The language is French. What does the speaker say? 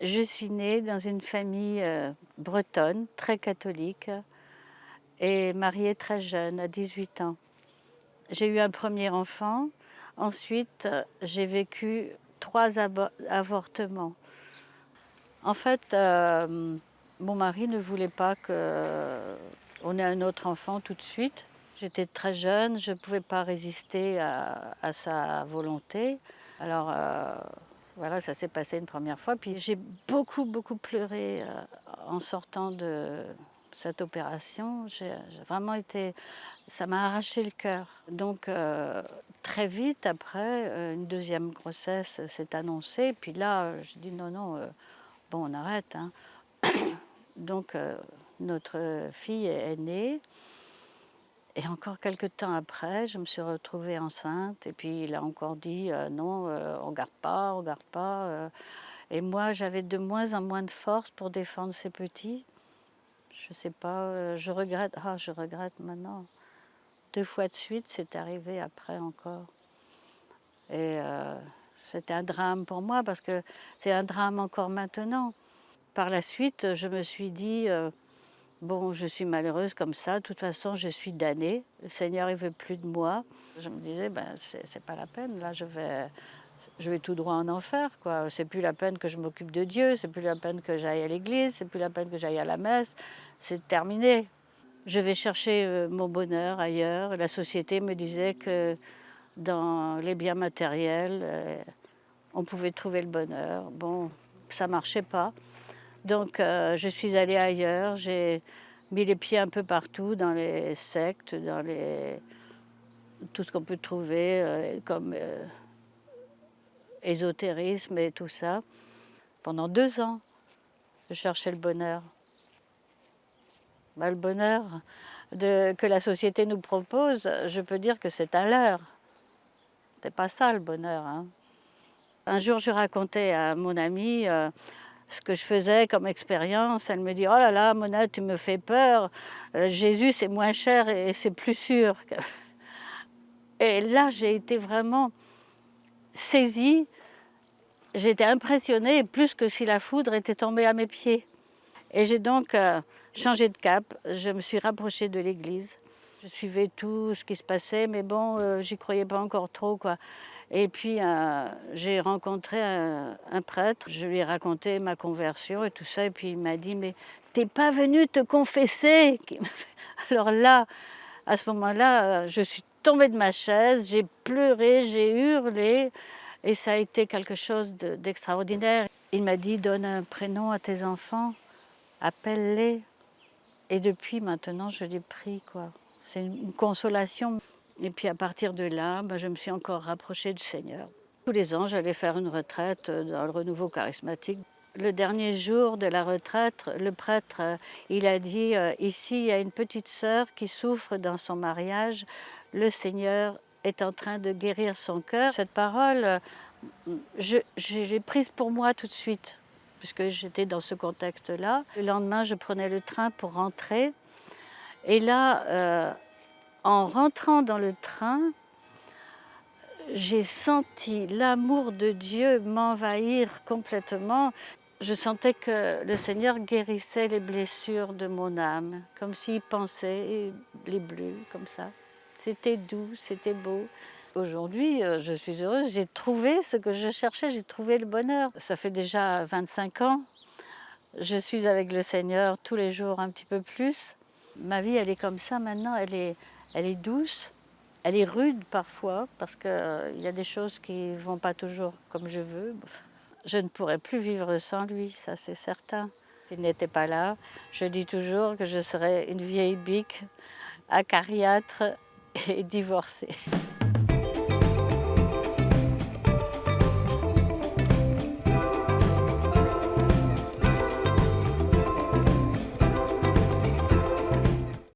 Je suis née dans une famille, bretonne, très catholique et mariée très jeune, à 18 ans. J'ai eu un premier enfant, ensuite, j'ai vécu 3 avortements. En fait, mon mari ne voulait pas qu'on ait un autre enfant tout de suite. J'étais très jeune, je ne pouvais pas résister à sa volonté. Alors, voilà, ça s'est passé une première fois. Puis j'ai beaucoup, beaucoup pleuré, en sortant de cette opération. J'ai vraiment été ça m'a arraché le cœur. Donc, très vite après, une deuxième grossesse s'est annoncée. Puis là, j'ai dit: «Non, non, bon, on arrête, hein». Donc, notre fille est née et encore quelque temps après, je me suis retrouvée enceinte et puis il a encore dit: «Non, on garde pas», et moi, j'avais de moins en moins de force pour défendre ces petits. Je sais pas, je regrette maintenant. 2 fois de suite, c'est arrivé après encore et c'était un drame pour moi parce que c'est un drame encore maintenant. Par la suite, je me suis dit: «Bon, je suis malheureuse comme ça, de toute façon je suis damnée, le Seigneur il veut plus de moi». Je me disais: «Ben, c'est pas la peine, là je vais tout droit en enfer, quoi. C'est plus la peine que je m'occupe de Dieu, c'est plus la peine que j'aille à l'église, c'est plus la peine que j'aille à la messe, c'est terminé. Je vais chercher, mon bonheur ailleurs». La société me disait que dans les biens matériels, on pouvait trouver le bonheur. Bon, ça marchait pas. Donc je suis allée ailleurs, j'ai mis les pieds un peu partout dans les sectes, dans tout ce qu'on peut trouver, comme, ésotérisme et tout ça. Pendant 2 ans, je cherchais le bonheur. Bah, le bonheur que la société nous propose, je peux dire que c'est un leurre. C'est pas ça le bonheur, hein. Un jour, je racontais à mon amie, ce que je faisais comme expérience. Elle me dit: «Oh là là, Mona, tu me fais peur. Jésus, c'est moins cher et c'est plus sûr que». Et là, j'ai été vraiment saisie, j'ai été impressionnée, plus que si la foudre était tombée à mes pieds. Et j'ai donc, changé de cap. Je me suis rapprochée de l'église. Je suivais tout ce qui se passait, mais bon, j'y croyais pas encore trop, quoi. Et puis, j'ai rencontré un prêtre. Je lui ai raconté ma conversion et tout ça et puis il m'a dit: «Mais t'es pas venu te confesser?» Alors là, à ce moment-là, je suis tombée de ma chaise, j'ai pleuré, j'ai hurlé et ça a été quelque chose d'extraordinaire. Il m'a dit: «Donne un prénom à tes enfants, appelle-les». Et depuis maintenant, je l'ai pris, quoi. C'est une consolation. Et puis à partir de là, bah, je me suis encore rapprochée du Seigneur. Tous les ans, j'allais faire une retraite, dans le renouveau charismatique. Le dernier jour de la retraite, le prêtre, il a dit, «Ici, il y a une petite sœur qui souffre dans son mariage. Le Seigneur est en train de guérir son cœur». Cette parole, je l'ai prise pour moi tout de suite, puisque j'étais dans ce contexte-là. Le lendemain, je prenais le train pour rentrer et là, en rentrant dans le train, j'ai senti l'amour de Dieu m'envahir complètement. Je sentais que le Seigneur guérissait les blessures de mon âme, comme s'il pensait les bleus, comme ça. C'était doux, c'était beau. Aujourd'hui, je suis heureuse, j'ai trouvé ce que je cherchais, j'ai trouvé le bonheur. Ça fait déjà 25 ans, je suis avec le Seigneur tous les jours un petit peu plus. Ma vie, elle est comme ça maintenant, elle est douce. Elle est rude parfois parce qu'il y a des choses qui ne vont pas toujours comme je veux. Je ne pourrais plus vivre sans lui, ça c'est certain. S'il n'était pas là, je dis toujours que je serais une vieille bique, acariâtre et divorcée.